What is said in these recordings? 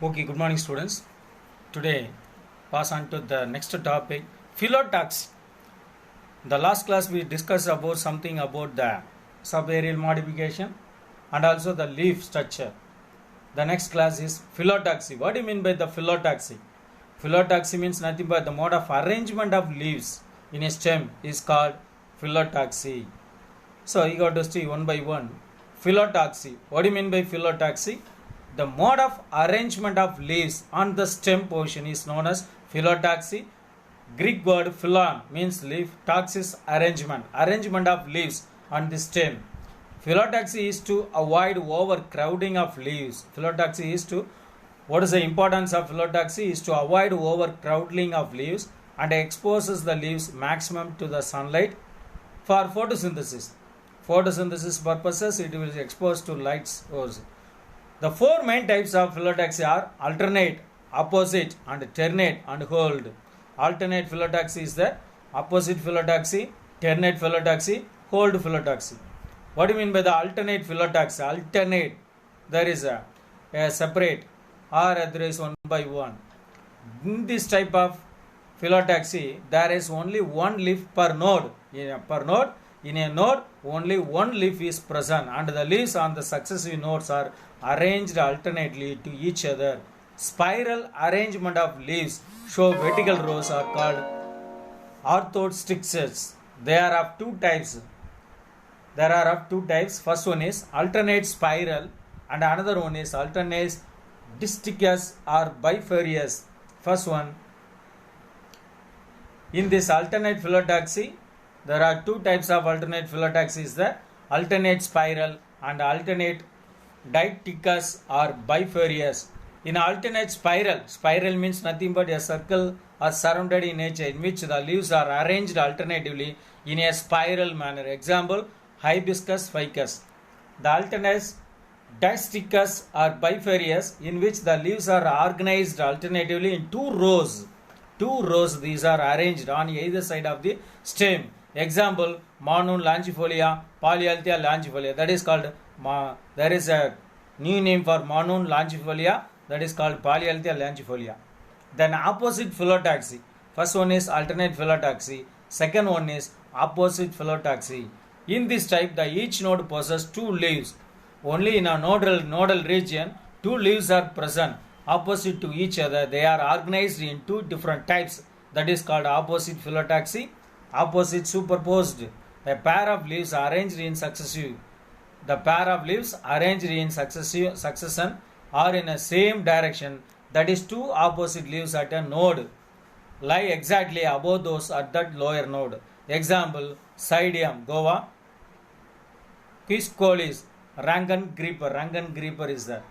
Okay, good morning, students. Today, pass on to the next topic, phyllotaxy. The last class we discussed about something about the subaerial modification and also the leaf structure. The next class is phyllotaxy. What do you mean by the phyllotaxy? Phyllotaxy means nothing but the mode of arrangement of leaves in a stem is called phyllotaxy. So you got to see one by one. Phyllotaxy. What do you mean by phyllotaxy? The mode of arrangement of leaves on the stem portion is known as phyllotaxy. Greek word phylon means leaf, taxis arrangement, arrangement of leaves on the stem. Phyllotaxy is to avoid overcrowding of leaves. Phyllotaxy is to, what is the importance of phyllotaxy? Is to avoid overcrowding of leaves and exposes the leaves maximum to the sunlight for photosynthesis. Photosynthesis purposes it will be exposed to light source. The four main types of phyllotaxy are alternate, opposite, and ternate and hold. Alternate phyllotaxy is the opposite phyllotaxy, ternate phyllotaxy, hold phyllotaxy. What do you mean by the alternate phyllotaxy? Alternate, there is a separate or there is one by one. In this type of phyllotaxy, there is only one leaf per node. In a node, only one leaf is present and the leaves on the successive nodes are arranged alternately to each other. Spiral arrangement of leaves show vertical rows are called orthostrictures. They are of two types. First one is alternate spiral and another one is alternate distichous or bifurious. First one, in this alternate phyllotaxy, there are two types of alternate phyllotaxy, the alternate spiral and alternate distichous or bifurious. In alternate spiral means nothing but a circle or surrounded in nature in which the leaves are arranged alternatively in a spiral manner. Example, hibiscus ficus. The alternate distichous or bifurious in which the leaves are organized alternatively in two rows. These are arranged on either side of the stem. Example, Monoon longifolia, Polyalthia longifolia. That is called, there is a new name for Monoon longifolia, that is called Polyalthia longifolia. Then opposite phyllotaxy. First one is alternate phyllotaxy. Second one is opposite phyllotaxy. In this type, the each node possesses two leaves. Only in a nodal region, two leaves are present opposite to each other. They are organized in two different types. That is called opposite phyllotaxy. Opposite superposed. A pair of leaves arranged in succession. The pair of leaves arranged in succession or in a same direction. That is two opposite leaves at a node lie exactly above those at that lower node. Example, Cydium, Goa, Quiscolis, Rangan creeper is there.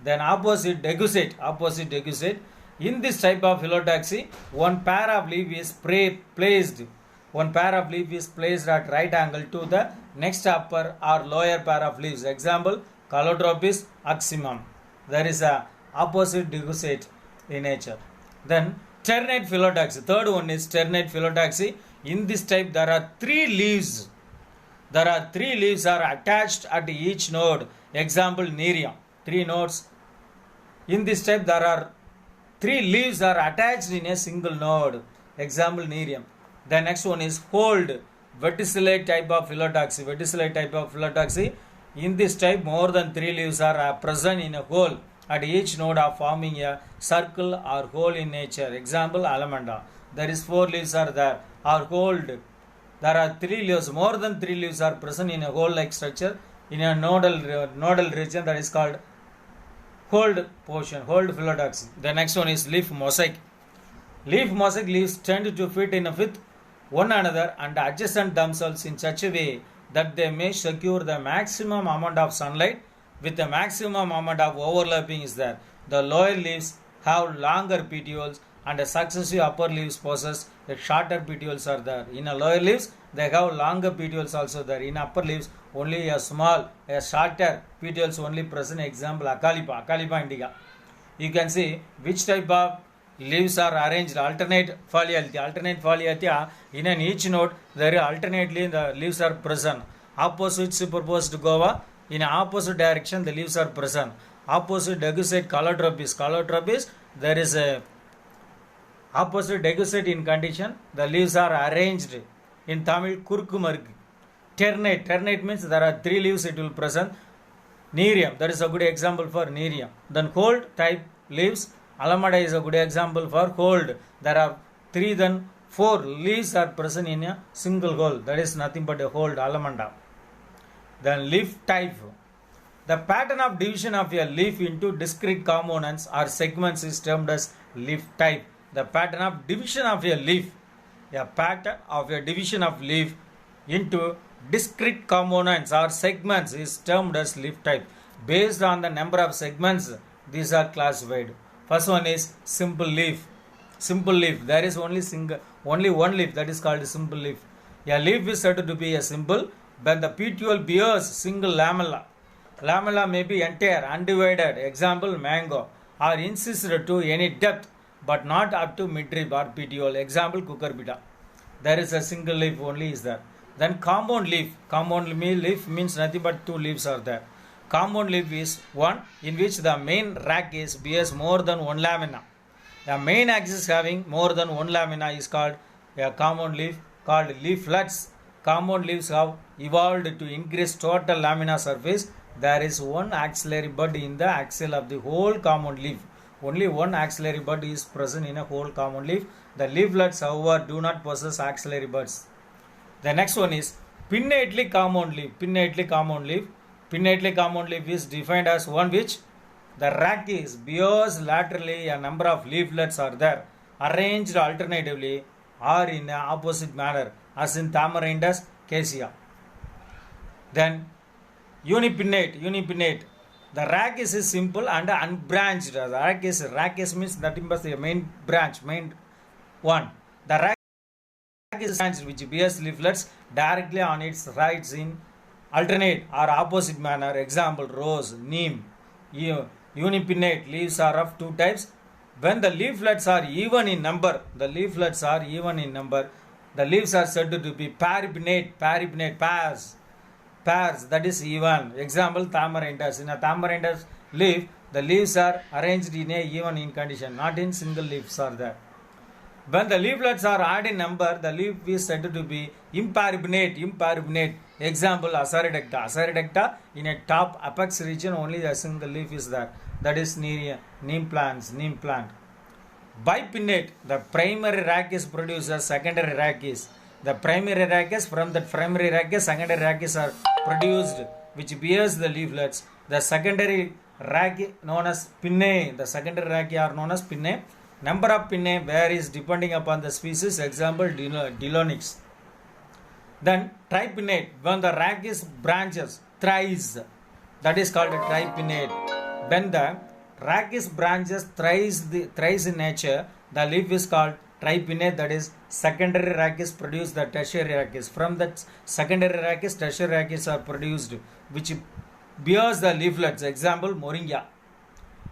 Then opposite decussate. In this type of phyllotaxy, one pair of leaf is placed at right angle to the next upper or lower pair of leaves. Example, Calotropis aximum. There is a opposite decussate in nature. Then ternate phyllotaxy. Third one is ternate phyllotaxy. In this type, there are three leaves. Are attached at each node. Example, Nerium. 3 nodes. In this type, there are 3 leaves are attached in a single node. Example, Nerium. The next one is hold, verticillate type of phyllotaxy. In this type, more than 3 leaves are present in a hole at each node of forming a circle or hole in nature. Example, Alamanda. There is 4 leaves are there. Or hold. There are 3 leaves. More than 3 leaves are present in a hole-like structure in a nodal region, that is called hold portion, hold phyllotaxy. The next one is leaf mosaic. Leaf mosaic leaves tend to fit in with one another and adjacent themselves in such a way that they may secure the maximum amount of sunlight with the maximum amount of overlapping is there. The lower leaves have longer petioles and the successive upper leaves possess the shorter petioles are there. In a lower leaves, they have longer petioles also there. In upper leaves, only a shorter petioles only present. Example, Acalipa indica. You can see which type of leaves are arranged. Alternate foliatia. In an each node, there is alternately the leaves are present. Opposite superposed guava. In opposite direction, the leaves are present. Opposite decussate calotropis. Calotropis, there is a opposite decussate in condition. The leaves are arranged. In Tamil, kurkumarg. Ternate. Ternate means there are 3 leaves it will present. Nerium, that is a good example for nerium. Then cold type leaves. Alameda is a good example for cold. There are 3 then 4 leaves are present in a single hole. That is nothing but a hold, alamanda. Then leaf type. The pattern of division of a leaf into discrete components or segments is termed as leaf type. The pattern of division of a leaf. A pattern of a division of leaf into discrete components or segments is termed as leaf type. Based on the number of segments, these are classified. First one is simple leaf. Simple leaf. There is only one leaf, that is called simple leaf. A leaf is said to be a simple when the petiole bears single lamella. Lamella may be entire, undivided, example mango, or incised to any depth but not up to midrib or petiole, example cucurbita. There is a single leaf only is there. Then compound leaf. Compound leaf means nothing but 2 leaves are there. Compound leaf is one in which the main rachis bears more than 1 lamina. A main axis having more than 1 lamina is called a compound leaf, called leaflets. Compound leaves have evolved to increase total lamina surface. There is one axillary bud in the axil of the whole compound leaf. Only one axillary bud is present in a whole compound leaf. The leaflets, however, do not possess axillary buds. The next one is pinnately compound leaf. Pinnately compound leaf. Pinnately compound leaf is defined as one which the rachis bears laterally a number of leaflets are there, arranged alternatively or in an opposite manner, as in Tamarindus cassia. Then unipinnate. The rachis is simple and unbranched. The rachis means nothing but the main branch, main one. The rachis is branched which bears leaflets directly on its sides in alternate or opposite manner. Example rose, neem. Unipinnate leaves are of 2 types. When the leaflets are even in number, the leaves are said to be paripinnate, pairs, that is even. Example tamarindus. In a tamarindus leaf, the leaves are arranged in a even in condition, not in single leaves are there. When the leaflets are odd in number, the leaf is said to be imparipinnate. Example asaridacta. Asaridacta, in a top apex region only a single leaf is there. That is neem plant. Bipinnate. The primary rachis produces secondary rachis. The primary rachis, from the primary rachis, secondary rachis are produced, which bears the leaflets. The secondary rachis known as pinnae. The secondary rachis are known as pinnae. Number of pinnae varies depending upon the species. Example Dillonyx. Then tripinnate. When the rachis branches thrice, that is called a tripinnate. When the rachis branches thrice in nature, the leaf is called tripinnate. That is secondary rachis produce the tertiary rachis. From that secondary rachis, tertiary rachis are produced, which bears the leaflets. Example moringa.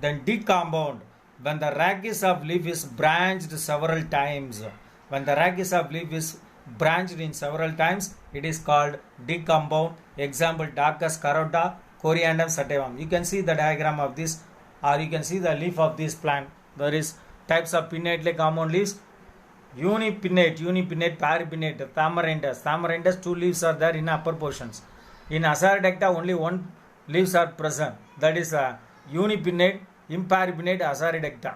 Then decompound. When the rachis of leaf is branched several times. When the rachis of leaf is branched in several times, it is called decompound. Example Daucus carota, Coriandrum sativum. You can see the diagram of this, or you can see the leaf of this plant. There is types of pinnately compound leaves. Unipinnate, paripinnate, Tamarindus, 2 leaves are there in upper portions. In Asaridacta, only 1 leaves are present. That is unipinnate, imparipinnate, Asaridacta.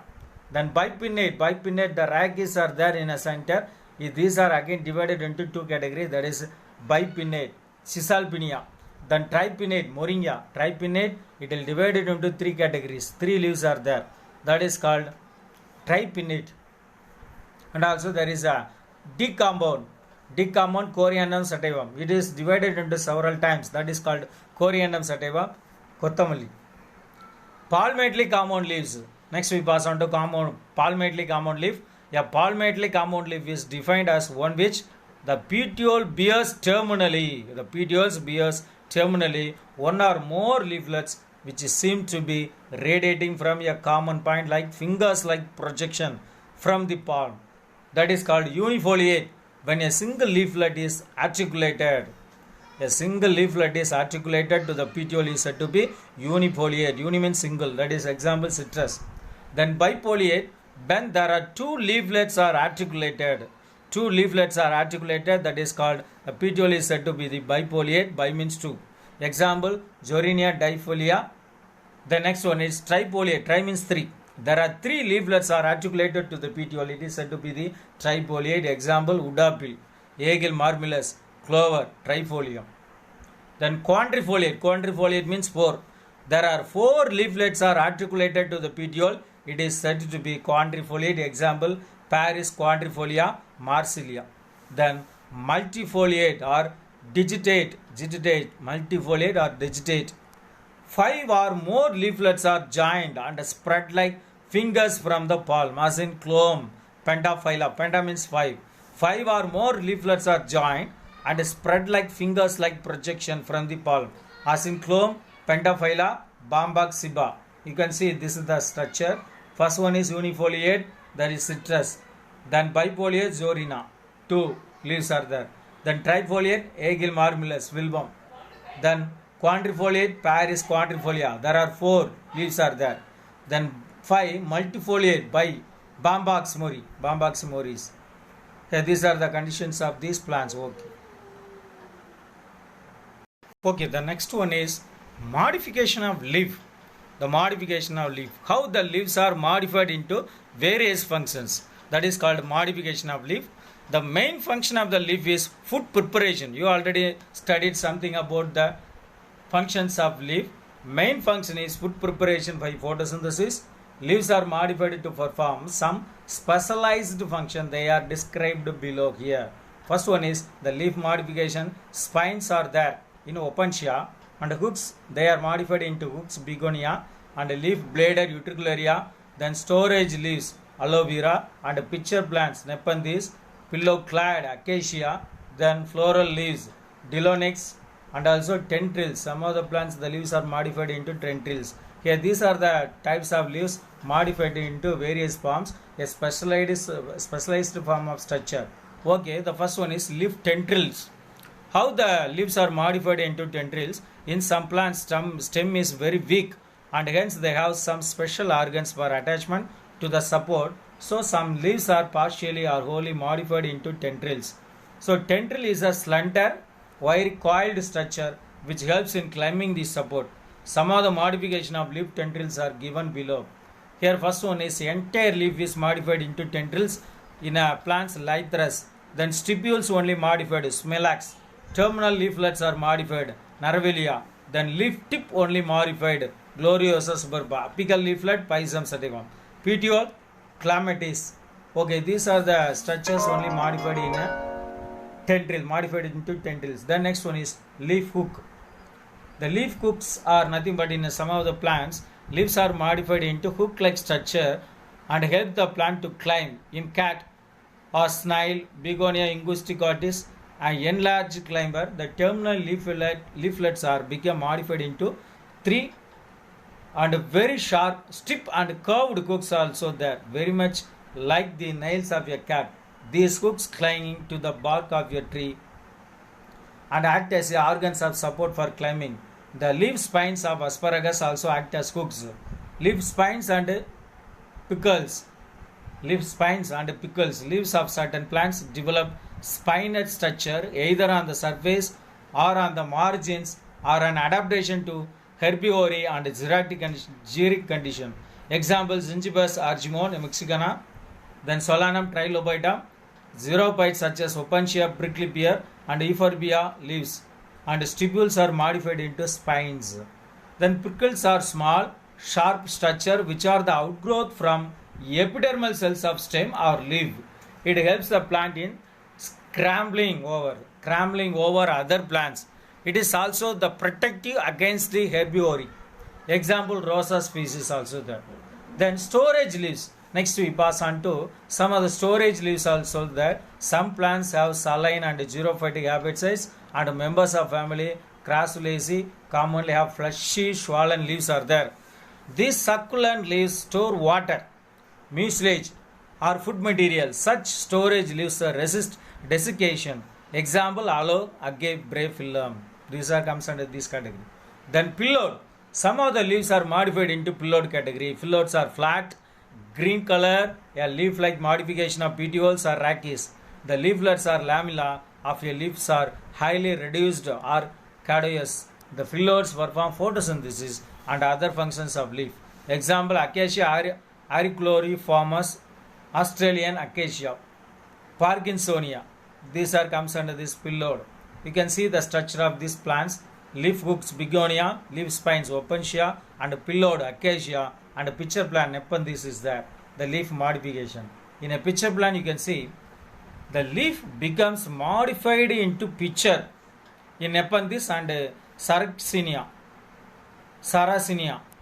Then bipinnate, the rachis are there in a center. These are again divided into 2 categories. That is bipinnate, Cisalpinia. Then tripinnate, moringa. Tripinnate, it will divide it into 3 categories. 3 leaves are there. That is called tripinnate. And also there is a decompound Coriandrum sativum. It is divided into several times. That is called Coriandrum sativum, Kothamali. Palmately compound leaves. Next we pass on to palmately compound leaf. A palmately compound leaf is defined as one which the petiole bears terminally. The petioles bears terminally 1 or more leaflets which seem to be radiating from a common point like fingers like projection from the palm. That is called unifoliate when a single leaflet is articulated. A single leaflet is articulated to the petiole is said to be unifoliate. Uni means single. That is example citrus. Then bifoliate, when there are two leaflets are articulated. Two leaflets are articulated, that is called a petiole is said to be the bifoliate. Bi means two. Example, Zorenia difolia. The next one is trifoliate. Tri means three. There are three leaflets are articulated to the petiole. It is said to be the trifoliate. Example, Udapil, Aegil marmellus, clover, trifolium. Then quadrifoliate. Quadrifoliate means four. There are four leaflets are articulated to the petiole. It is said to be quadrifoliate. Example, Paris quadrifolia, Marsilia. Then multifoliate or digitate. Multifoliate or digitate. Five or more leaflets are joined and spread like fingers from the palm, as in clome, pentaphylla. Penta means five. Five or more leaflets are joined and spread like fingers like projection from the palm, as in clome, pentaphylla, Bambuck siba. You can see this is the structure. First one is unifoliate, that is citrus. Then bifoliate, Zorina. Two leaves are there. Then trifoliate, Aegil marmellus, Wilbum. Then quadrifoliate, Paris quadrifolia. There are four leaves are there. Then five multifoliate by Bambuck moris. These are the conditions of these plants. Okay, the next one is modification of leaf. The modification of leaf. How the leaves are modified into various functions. That is called modification of leaf. The main function of the leaf is food preparation. You already studied something about the functions of leaf. Main function is food preparation by photosynthesis. Leaves are modified to perform some specialized function. They are described below here. First one is the leaf modification. Spines are there in Opuntia, and hooks, they are modified into hooks, begonia, and leaf blader, utricularia. Then storage leaves, aloe vera, and pitcher plants, nepenthes, pillow clad, acacia. Then floral leaves, Dilonyx, and also tendrils. Some of the plants, the leaves are modified into tendrils. Here these are the types of leaves modified into various forms, a specialized form of structure. Okay, the first one is leaf tendrils. How the leaves are modified into tendrils. In some plants, stem is very weak and hence they have some special organs for attachment to the support. So some leaves are partially or wholly modified into tendrils. So tendril is a slender, wire coiled structure which helps in climbing the support. Some of the modification of leaf tendrils are given below. Here first one is entire leaf is modified into tendrils in a plant's lythras. Then stipules only modified, smilax. Terminal leaflets are modified, Narvelia. Then leaf tip only modified, Gloriosa suburba. Apical leaflet, Pisum sativum. Petiole, Clematis. Okay, these are the structures only modified in a tendril, modified into tendrils. The next one is leaf hook. The leaf hooks are nothing but in some of the plants, leaves are modified into hook-like structure and help the plant to climb. In cat or snail, Begonia angusticotis, an enlarged climber, the terminal leaflets are become modified into three and very sharp, stiff and curved hooks also there, very much like the nails of a cat. These hooks clinging to the bark of a tree and act as organs of support for climbing. The leaf spines of asparagus also act as hooks. Leaf spines and pickles. Leaves of certain plants develop spined structure either on the surface or on the margins or an adaptation to herbivory and xeric condition. Examples, Gingibus argimon mexicana, then Solanum trilobitum, xerophytes such as Opuntia, prickly pear and euphorbia leaves, and stipules are modified into spines. Then prickles are small, sharp structure which are the outgrowth from epidermal cells of stem or leaf. It helps the plant in scrambling over other plants. It is also the protective against the herbivory. Example, Rosa species also there. Then storage leaves. Next we pass on to some of the storage leaves also there. Some plants have saline and xerophytic habits and members of family Crassulaceae commonly have fleshy swollen leaves are there. These succulent leaves store water, mucilage or food material. Such storage leaves resist desiccation. Example, aloe, agave, brave, phylum. These are comes under this category. Then pillowed. Some of the leaves are modified into pillowed category. Phyllodes are flat, green color, a leaf-like modification of petioles or rachis. The leaflets are lamella of a leaves are highly reduced or caduceus. The phyllodes perform photosynthesis and other functions of leaf. Example, Acacia auricularia, Australian acacia, Parkinsonia. These are comes under this pillowed. You can see the structure of these plants. Leaf hooks, begonia, leaf spines, opuntia, and pillowed acacia, and a pitcher plant, Nepenthes is there. The leaf modification. In a pitcher plant, you can see the leaf becomes modified into pitcher in Nepenthes and Sarracenia.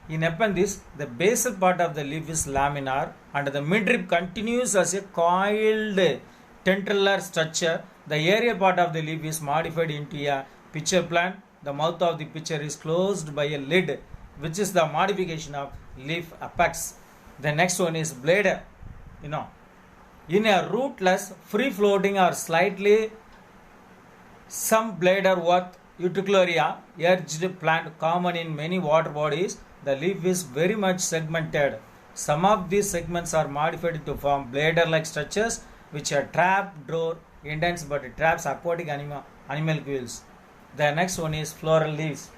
In Nepenthes, the basal part of the leaf is laminar and the midrib continues as a coiled tendriller structure. The aerial part of the leaf is modified into a pitcher plant. The mouth of the pitcher is closed by a lid, which is the modification of leaf apex. The next one is bladder. In a rootless, free-floating or slightly some bladder worth Utricularia edged plant common in many water bodies, the leaf is very much segmented. Some of these segments are modified to form bladder-like structures which are trap door indents but it traps aquatic animalcules. The next one is floral leaves.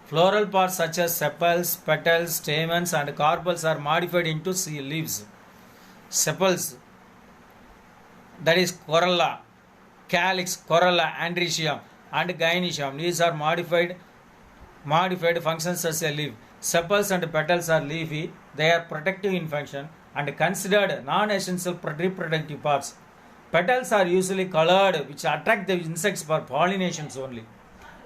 Floral parts such as sepals, petals, stamens and carpels are modified into leaves. Sepals, that is corolla, calyx, corolla, androecium and gynoecium. These are modified functions as a leaf. Sepals and petals are leafy. They are protective in function and considered non-essential reproductive parts. Petals are usually colored, which attract the insects for pollinations only.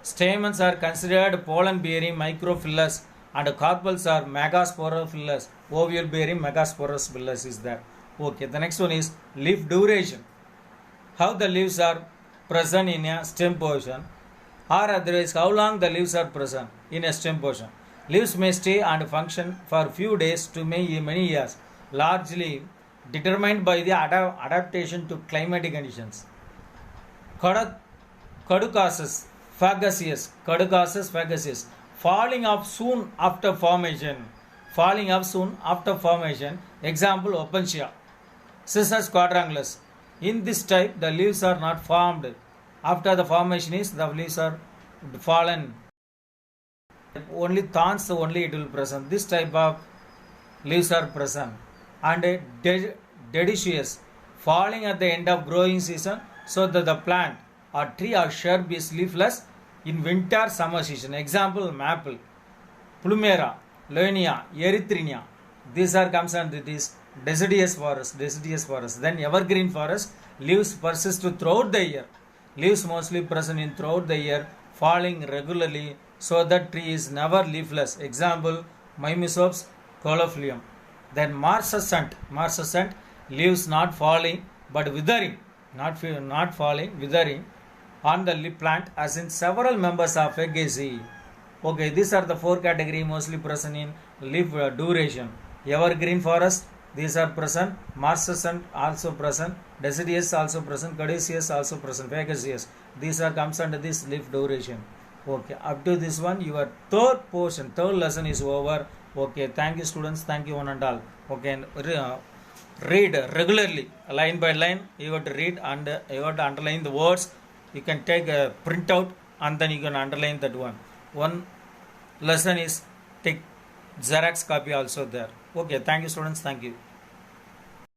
Stamens are considered pollen-bearing microphyllous and carpels are megasporophylous. Ovule-bearing megasporophylous is there. Okay, the next one is leaf duration. How the leaves are present in a stem portion, or otherwise how long the leaves are present in a stem portion. Leaves may stay and function for few days to many years, largely determined by the adaptation to climatic conditions. Caducous, fagaceous, falling off soon after formation. Example, opuntia. Cissus quadrangulus. In this type, the leaves are not formed. After the formation the leaves are fallen. Only thorns only it will present. This type of leaves are present. And deciduous, falling at the end of growing season, so that the plant or tree or shrub is leafless in winter summer season. Example, maple, plumera, lonia, erythrina. These are comes under this deciduous forest. Then evergreen forest, leaves persist throughout the year. Leaves mostly present in throughout the year, falling regularly, so that tree is never leafless. Example, Mimosaups caulifolium. Then marcescent, leaves not falling but withering, not falling, withering on the leaf plant, as in several members of Fagaceae. Okay, these are the four categories mostly present in leaf duration. Evergreen forest, these are present. Marcescent also present. Deciduous also present. Caduceus also present. Fagaceous. These are comes under this leaf duration. Okay, up to this one, your third lesson is over. Okay, thank you students, thank you one and all. Okay, and read regularly, line by line, you have to read and you have to underline the words. You can take a printout and then you can underline that one. One lesson is take Xerox copy also there. Okay, thank you students, thank you.